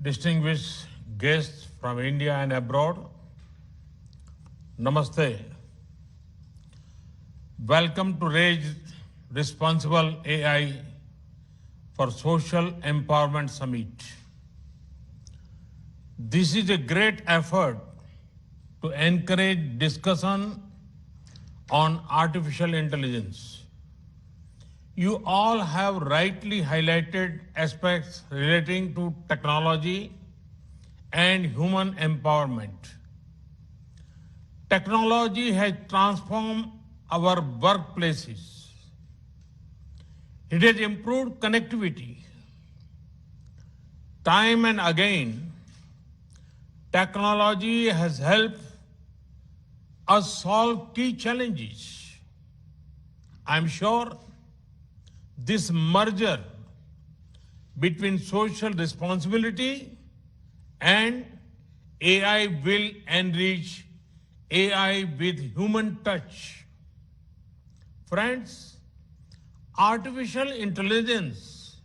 distinguished guests from India and abroad, Namaste. Welcome to RAISE Responsible AI for Social Empowerment Summit. This is a great effort to encourage discussion on artificial intelligence. You all have rightly highlighted aspects relating to technology and human empowerment. Technology has transformed our workplaces. It has improved connectivity. Time and again, technology has helped us solve key challenges. I'm sure this merger between social responsibility and AI will enrich AI with human touch. Friends, artificial intelligence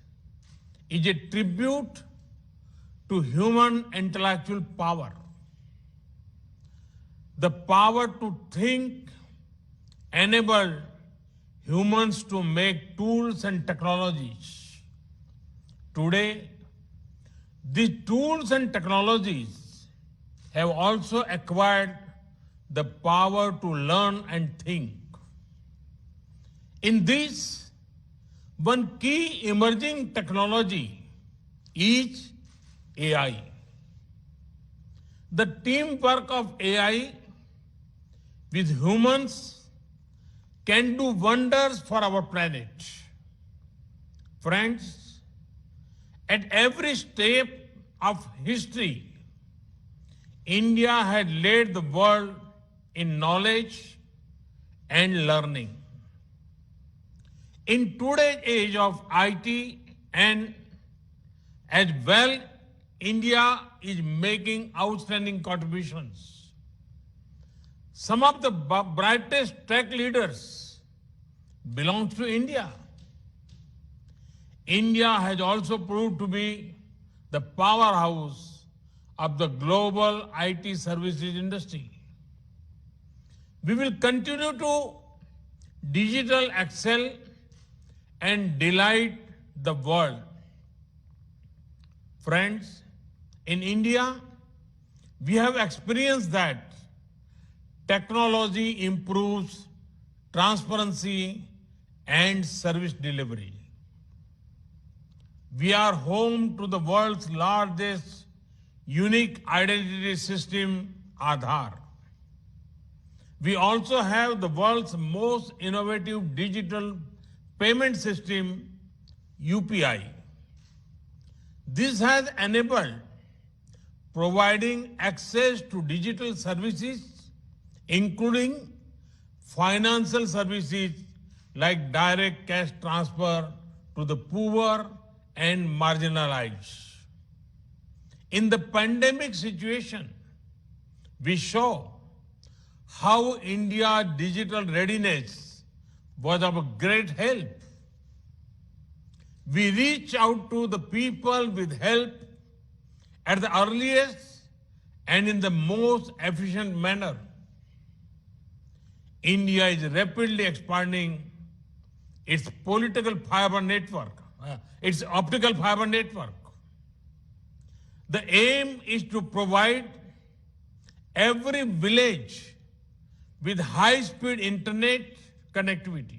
is a tribute to human intellectual power. The power to think enabled humans to make tools and technologies. Today, these tools and technologies have also acquired the power to learn and think. In this, one key emerging technology is AI. The teamwork of AI with humans can do wonders for our planet. Friends, at every step of history, India had led the world in knowledge and learning. In today's age of IT and as well, India is making outstanding contributions. Some of the brightest tech leaders belong to India. India has also proved to be the powerhouse of the global IT services industry. We will continue to digital excel and delight the world. Friends, in India, we have experienced that technology improves transparency and service delivery. We are home to the world's largest unique identity system, Aadhaar. We also have the world's most innovative digital payment system, UPI. This has enabled providing access to digital services including financial services like direct cash transfer to the poor and marginalized. In the pandemic situation, we saw how India's digital readiness was of great help. We reach out to the people with help at the earliest and in the most efficient manner. India is rapidly expanding its optical fiber network. The aim is to provide every village with high-speed internet connectivity.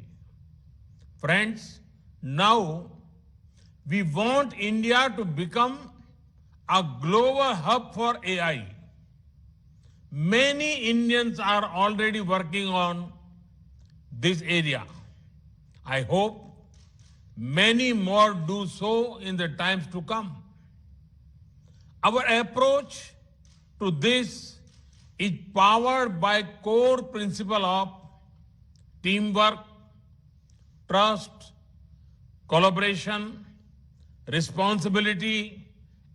Friends, now we want India to become a global hub for AI. Many Indians are already working on this area. I hope many more do so in the times to come. Our approach to this is powered by core principle of teamwork, trust, collaboration, responsibility,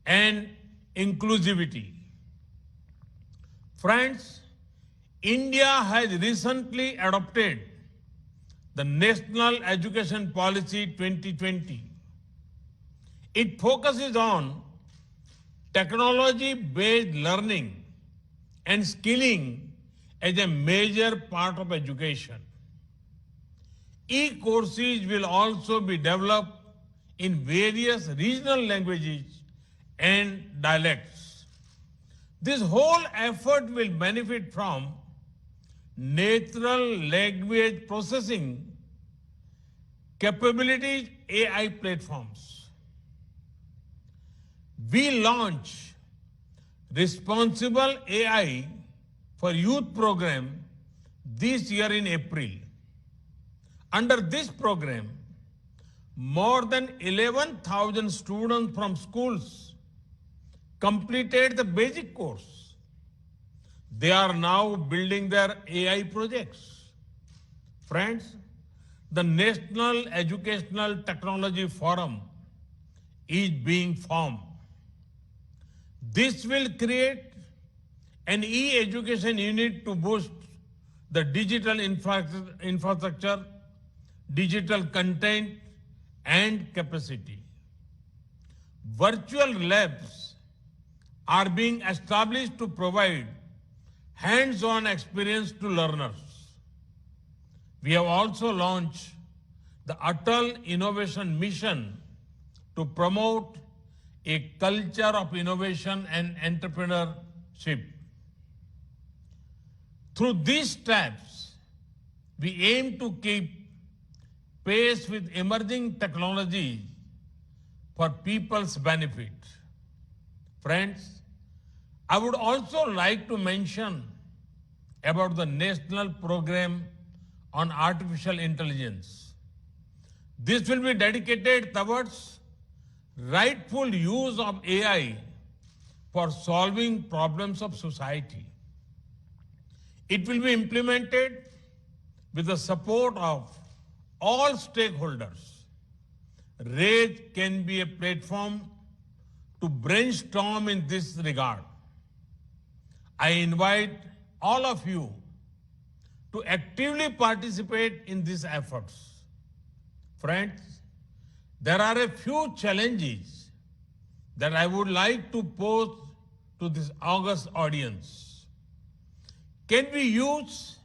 and inclusivity. Friends, India has recently adopted the National Education Policy 2020. It focuses on technology-based learning and skilling as a major part of education. E-courses will also be developed in various regional languages and dialects. This whole effort will benefit from natural language processing capabilities AI platforms. We launch Responsible AI for Youth program this year in April. Under this program, more than 11,000 students from schools completed the basic course. They are now building their AI projects. Friends, the National Educational Technology Forum is being formed. This will create an e-education unit to boost the digital infrastructure, digital content, and capacity. Virtual labs are being established to provide hands-on experience to learners. We have also launched the Atal Innovation Mission to promote a culture of innovation and entrepreneurship. Through these steps, we aim to keep pace with emerging technologies for people's benefit. Friends, I would also like to mention about the National Program on Artificial Intelligence. This will be dedicated towards rightful use of AI for solving problems of society. It will be implemented with the support of all stakeholders. RAISE can be a platform to brainstorm in this regard. I invite all of you to actively participate in these efforts. Friends, there are a few challenges that I would like to pose to this august audience. Can we use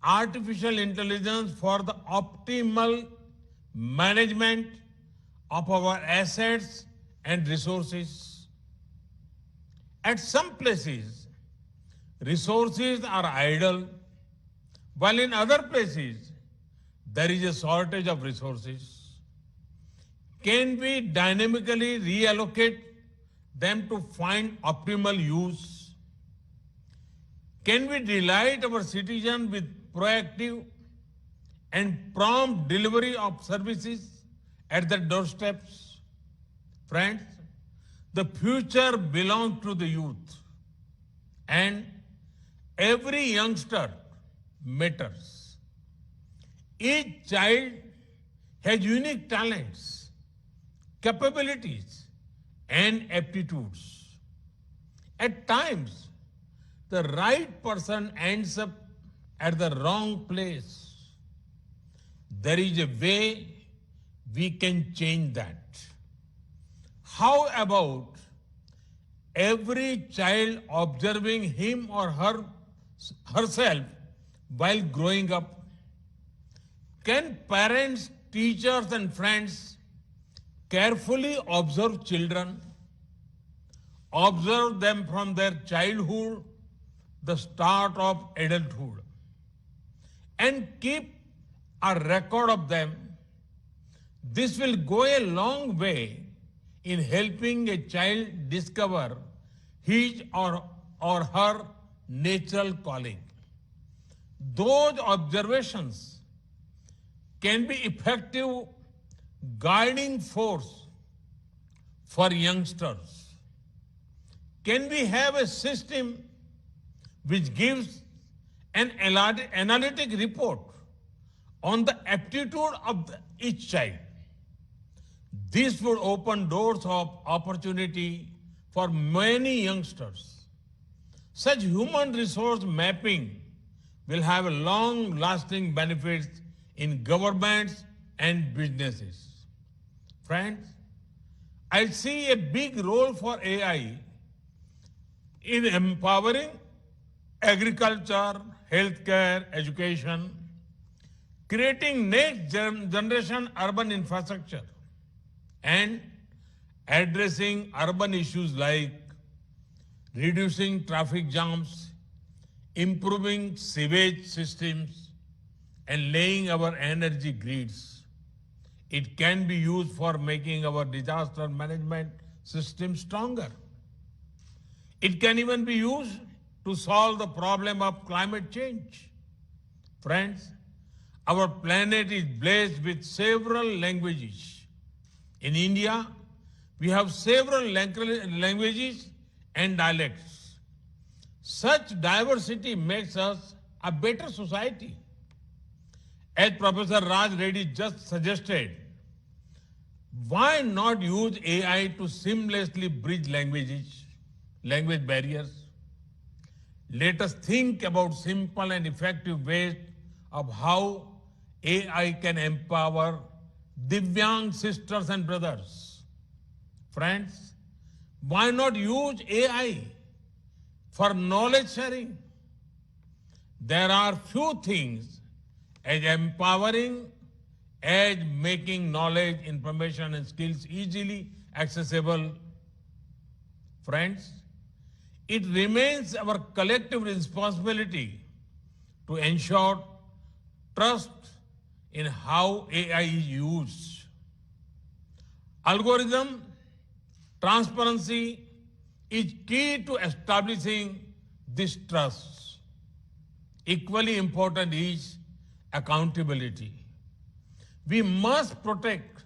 artificial intelligence for the optimal management of our assets and resources? At some places, resources are idle, while in other places, there is a shortage of resources. Can we dynamically reallocate them to find optimal use? Can we delight our citizens with proactive and prompt delivery of services at their doorsteps? Friends, the future belongs to the youth, and every youngster matters. Each child has unique talents, capabilities, and aptitudes. At times, the right person ends up at the wrong place. There is a way we can change that. How about every child observing him or herself while growing up? Can parents, teachers, and friends carefully observe children, observe them from their childhood, the start of adulthood, and keep a record of them? This will go a long way in helping a child discover his or her natural calling. Those observations can be effective guiding force for youngsters. Can we have a system which gives an analytic report on the aptitude of each child? This would open doors of opportunity for many youngsters. Such human resource mapping will have long-lasting benefits in governments and businesses. Friends, I see a big role for AI in empowering agriculture, healthcare, education, creating next generation urban infrastructure, and addressing urban issues like reducing traffic jams, improving sewage systems, and laying our energy grids. It can be used for making our disaster management system stronger. It can even be used to solve the problem of climate change. Friends, our planet is blessed with several languages. In India, we have several languages and dialects. Such diversity makes us a better society. As Professor Raj Reddy just suggested, why not use AI to seamlessly bridge language barriers? Let us think about simple and effective ways of how AI can empower Divyang sisters and brothers. Friends, why not use AI for knowledge sharing? There are few things as empowering as making knowledge, information, and skills easily accessible. Friends, it remains our collective responsibility to ensure trust in how AI is used. Algorithm transparency is key to establishing this trust. Equally important is accountability. We must protect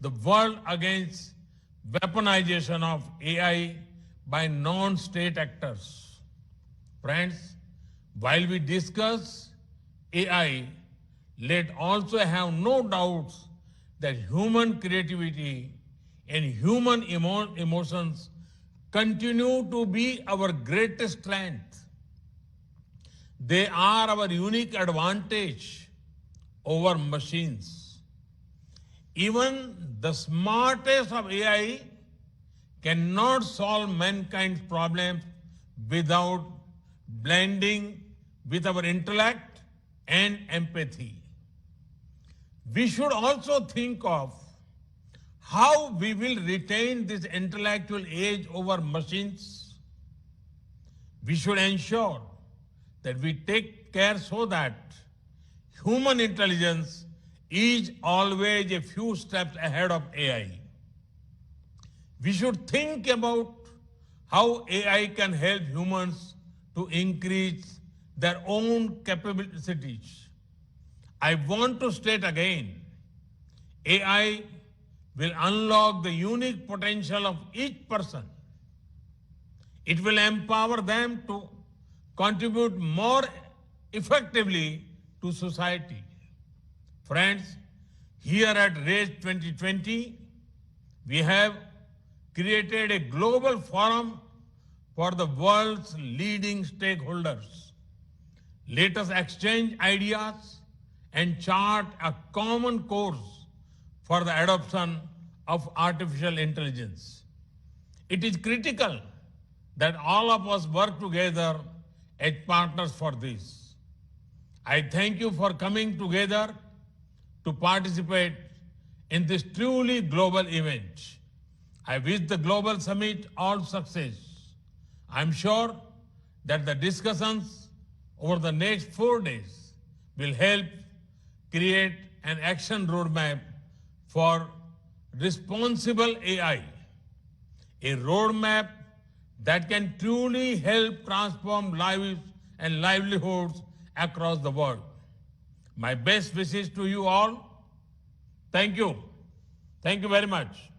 the world against weaponization of AI by non-state actors. Friends, while we discuss AI, let also have no doubts that human creativity and human emotions continue to be our greatest strength. They are our unique advantage over machines. Even the smartest of AI cannot solve mankind's problems without blending with our intellect and empathy. We should also think of how we will retain this intellectual edge over machines. We should ensure that we take care so that human intelligence is always a few steps ahead of AI. We should think about how AI can help humans to increase their own capabilities. I want to state again, AI will unlock the unique potential of each person. It will empower them to contribute more effectively to society. Friends, here at RAISE 2020, we have created a global forum for the world's leading stakeholders. Let us exchange ideas and chart a common course for the adoption of artificial intelligence. It is critical that all of us work together as partners for this. I thank you for coming together to participate in this truly global event. I wish the Global Summit all success. I'm sure that the discussions over the next 4 days will help create an action roadmap for responsible AI, a roadmap that can truly help transform lives and livelihoods across the world. My best wishes to you all. Thank you. Thank you very much.